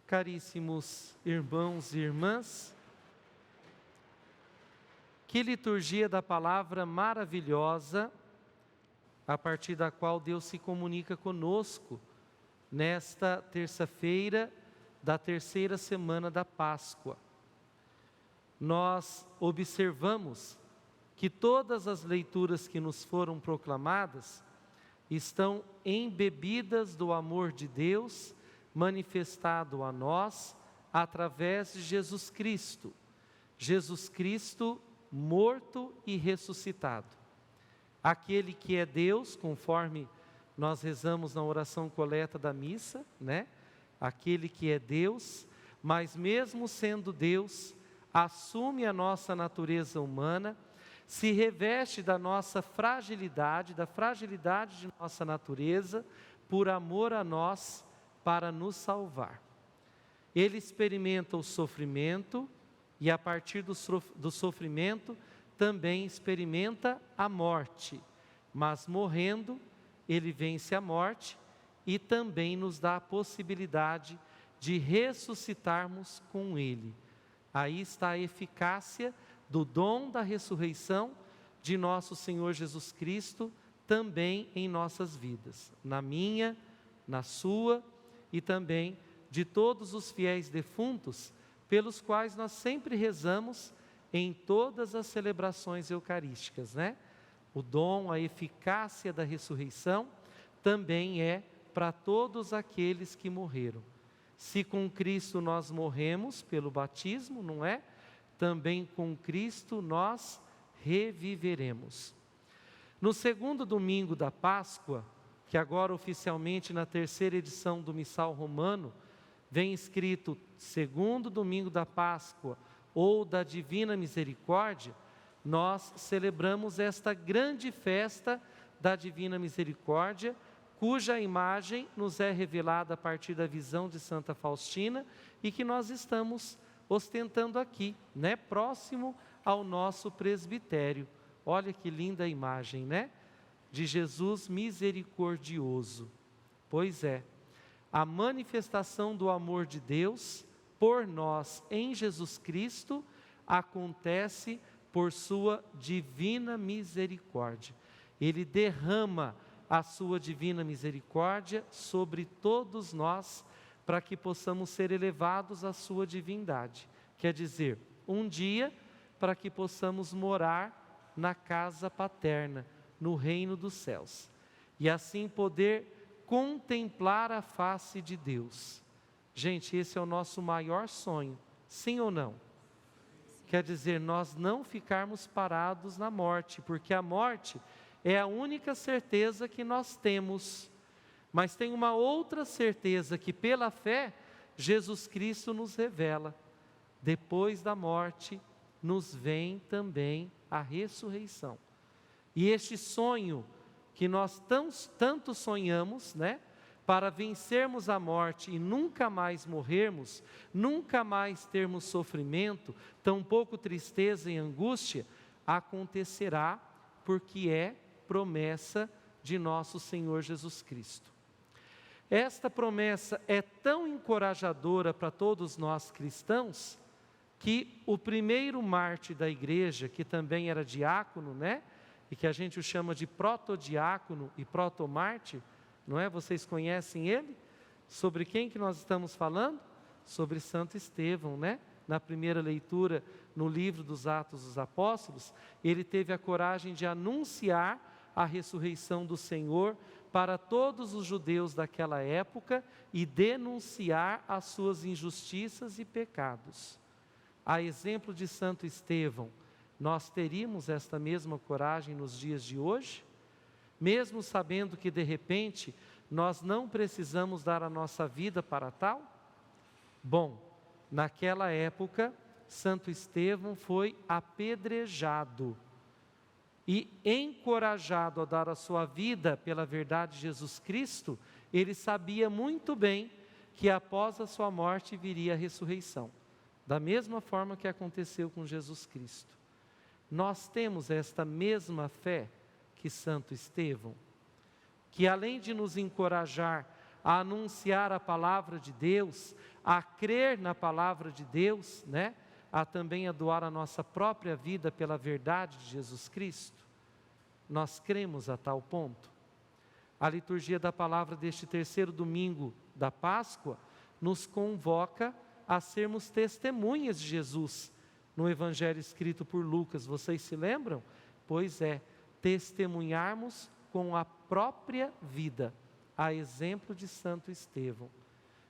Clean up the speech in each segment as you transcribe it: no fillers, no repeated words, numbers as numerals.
Caríssimos irmãos e irmãs, que liturgia da palavra maravilhosa, a partir da qual Deus se comunica conosco nesta terça-feira da terceira semana da Páscoa. Nós observamos que todas as leituras que nos foram proclamadas estão embebidas do amor de Deus manifestado a nós através de Jesus Cristo. Jesus Cristo morto e ressuscitado. Aquele que é Deus, conforme nós rezamos na oração coleta da missa, né? Aquele que é Deus, mas mesmo sendo Deus, assume a nossa natureza humana, se reveste da nossa fragilidade, da fragilidade de nossa natureza, por amor a nós, para nos salvar. Ele experimenta o sofrimento e a partir do sofrimento também experimenta a morte, mas morrendo, ele vence a morte e também nos dá a possibilidade de ressuscitarmos com ele. Aí está a eficácia do dom da ressurreição de nosso Senhor Jesus Cristo também em nossas vidas, na minha, na sua e também de todos os fiéis defuntos, pelos quais nós sempre rezamos em todas as celebrações eucarísticas, né? O dom, a eficácia da ressurreição também é para todos aqueles que morreram. Se com Cristo nós morremos pelo batismo, não é? Também com Cristo nós reviveremos. No segundo domingo da Páscoa, que agora oficialmente na terceira edição do Missal Romano, vem escrito segundo domingo da Páscoa ou da Divina Misericórdia, nós celebramos esta grande festa da Divina Misericórdia, cuja imagem nos é revelada a partir da visão de Santa Faustina e que nós estamos ostentando aqui, né? Próximo ao nosso presbitério. Olha que linda imagem, né? De Jesus misericordioso. Pois é, a manifestação do amor de Deus por nós em Jesus Cristo acontece por sua divina misericórdia. Ele derrama a sua divina misericórdia sobre todos nós, para que possamos ser elevados à sua divindade. Quer dizer, um dia, para que possamos morar na casa paterna, no reino dos céus, e assim poder contemplar a face de Deus. Gente, esse é o nosso maior sonho, sim ou não? Quer dizer, nós não ficarmos parados na morte, porque a morte é a única certeza que nós temos. Mas tem uma outra certeza que pela fé, Jesus Cristo nos revela. Depois da morte, nos vem também a ressurreição. E este sonho que nós tanto sonhamos, né? Para vencermos a morte e nunca mais morrermos, nunca mais termos sofrimento, tampouco tristeza e angústia, acontecerá porque é promessa de nosso Senhor Jesus Cristo. Esta promessa é tão encorajadora para todos nós cristãos, que o primeiro mártir da igreja, que também era diácono, né? E que a gente o chama de protodiácono e protomártir, não é? Vocês conhecem ele? Sobre quem que nós estamos falando? Sobre Santo Estevão, né? Na primeira leitura, no livro dos Atos dos Apóstolos, ele teve a coragem de anunciar a ressurreição do Senhor para todos os judeus daquela época e denunciar as suas injustiças e pecados. A exemplo de Santo Estevão, nós teríamos esta mesma coragem nos dias de hoje? Mesmo sabendo que de repente nós não precisamos dar a nossa vida para tal? Bom, naquela época, Santo Estevão foi apedrejado e encorajado a dar a sua vida pela verdade de Jesus Cristo. Ele sabia muito bem que após a sua morte viria a ressurreição, da mesma forma que aconteceu com Jesus Cristo. Nós temos esta mesma fé que Santo Estevão, que além de nos encorajar a anunciar a palavra de Deus, a crer na palavra de Deus, né? A também a doar a nossa própria vida pela verdade de Jesus Cristo? Nós cremos a tal ponto? A liturgia da palavra deste terceiro domingo da Páscoa nos convoca a sermos testemunhas de Jesus no Evangelho escrito por Lucas. Vocês se lembram? Pois é, testemunharmos com a própria vida, a exemplo de Santo Estevão.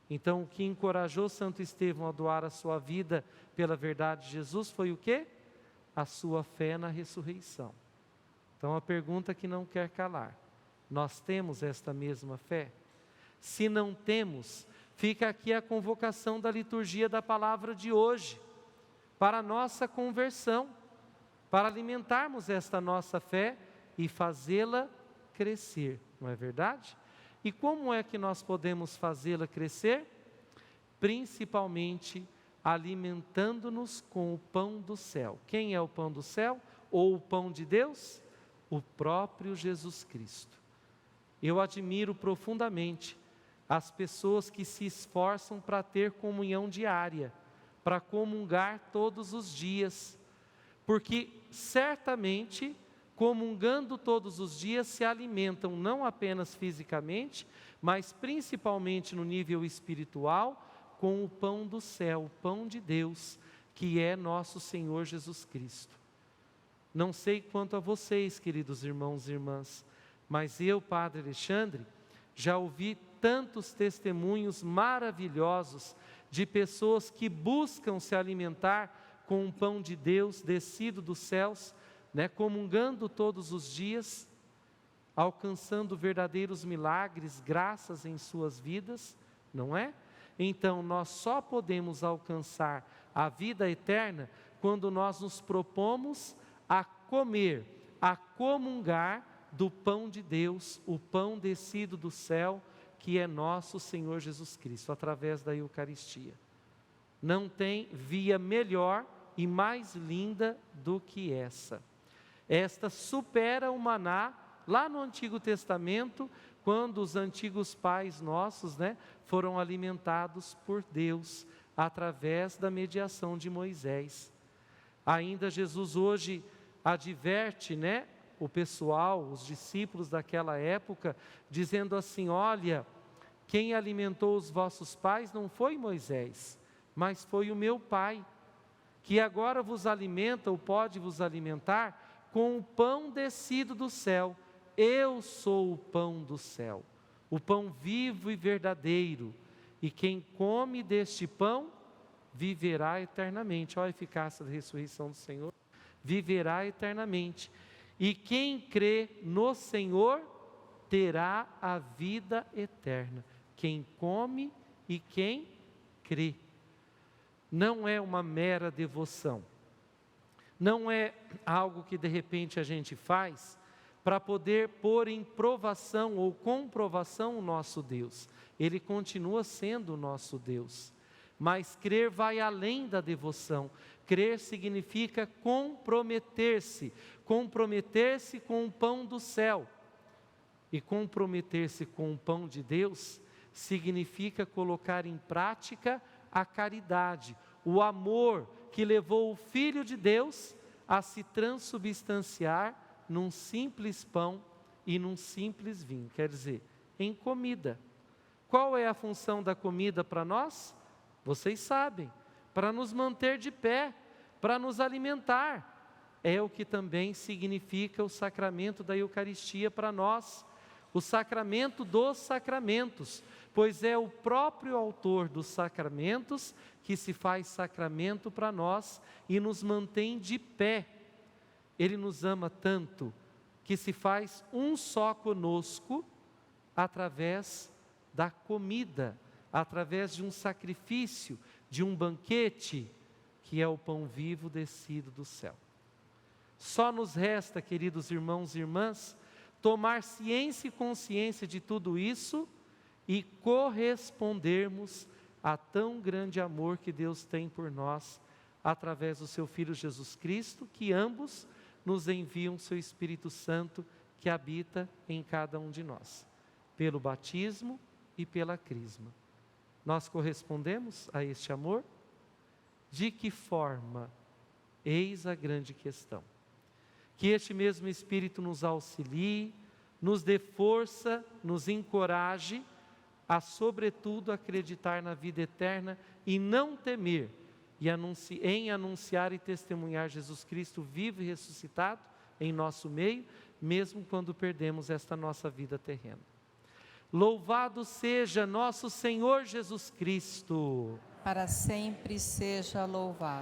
Então, o que encorajou Santo Estevão a doar a sua vida pela verdade de Jesus foi o quê? A sua fé na ressurreição. Então, a pergunta que não quer calar: nós temos esta mesma fé? Se não temos, fica aqui a convocação da liturgia da palavra de hoje, para a nossa conversão, para alimentarmos esta nossa fé e fazê-la crescer, não é verdade? E como é que nós podemos fazê-la crescer? Principalmente alimentando-nos com o pão do céu. Quem é o pão do céu? Ou o pão de Deus? O próprio Jesus Cristo. Eu admiro profundamente as pessoas que se esforçam para ter comunhão diária, para comungar todos os dias, porque certamente, comungando todos os dias, se alimentam não apenas fisicamente, mas principalmente no nível espiritual, com o pão do céu, o pão de Deus, que é nosso Senhor Jesus Cristo. Não sei quanto a vocês, queridos irmãos e irmãs, mas eu, Padre Alexandre, já ouvi tantos testemunhos maravilhosos de pessoas que buscam se alimentar com o pão de Deus descido dos céus, né, comungando todos os dias, alcançando verdadeiros milagres, graças em suas vidas, não é? Então, nós só podemos alcançar a vida eterna quando nós nos propomos a comer, a comungar do pão de Deus, o pão descido do céu, que é nosso Senhor Jesus Cristo, através da Eucaristia. Não tem via melhor e mais linda do que essa. Esta supera o maná lá no Antigo Testamento, quando os antigos pais nossos, né, foram alimentados por Deus, através da mediação de Moisés. Ainda Jesus hoje adverte, né, o pessoal, os discípulos daquela época, dizendo assim: olha, quem alimentou os vossos pais não foi Moisés, mas foi o meu Pai, que agora vos alimenta, ou pode vos alimentar, com o pão descido do céu. Eu sou o pão do céu, o pão vivo e verdadeiro, e quem come deste pão, viverá eternamente. Olha a eficácia da ressurreição do Senhor, viverá eternamente. E quem crê no Senhor, terá a vida eterna. Quem come e quem crê. Não é uma mera devoção, não é algo que de repente a gente faz para poder pôr em provação ou comprovação o nosso Deus. Ele continua sendo o nosso Deus, mas crer vai além da devoção. Crer significa comprometer-se com o pão do céu, e comprometer-se com o pão de Deus significa colocar em prática a caridade, o amor que levou o Filho de Deus a se transubstanciar num simples pão e num simples vinho, quer dizer, em comida. Qual é a função da comida para nós? Vocês sabem, para nos manter de pé, para nos alimentar. É o que também significa o sacramento da Eucaristia para nós, o sacramento dos sacramentos, pois é o próprio autor dos sacramentos que se faz sacramento para nós e nos mantém de pé. Ele nos ama tanto que se faz um só conosco através da comida, através de um sacrifício, de um banquete, que é o pão vivo descido do céu. Só nos resta, queridos irmãos e irmãs, tomar ciência e consciência de tudo isso e correspondermos a tão grande amor que Deus tem por nós, através do seu Filho Jesus Cristo, que ambos nos enviam o seu Espírito Santo, que habita em cada um de nós, pelo batismo e pela Crisma. Nós correspondemos a este amor? De que forma? Eis a grande questão. Que este mesmo Espírito nos auxilie, nos dê força, nos encoraje a, sobretudo, acreditar na vida eterna e não temer em anunciar e testemunhar Jesus Cristo vivo e ressuscitado em nosso meio, mesmo quando perdemos esta nossa vida terrena. Louvado seja nosso Senhor Jesus Cristo. Para sempre seja louvado.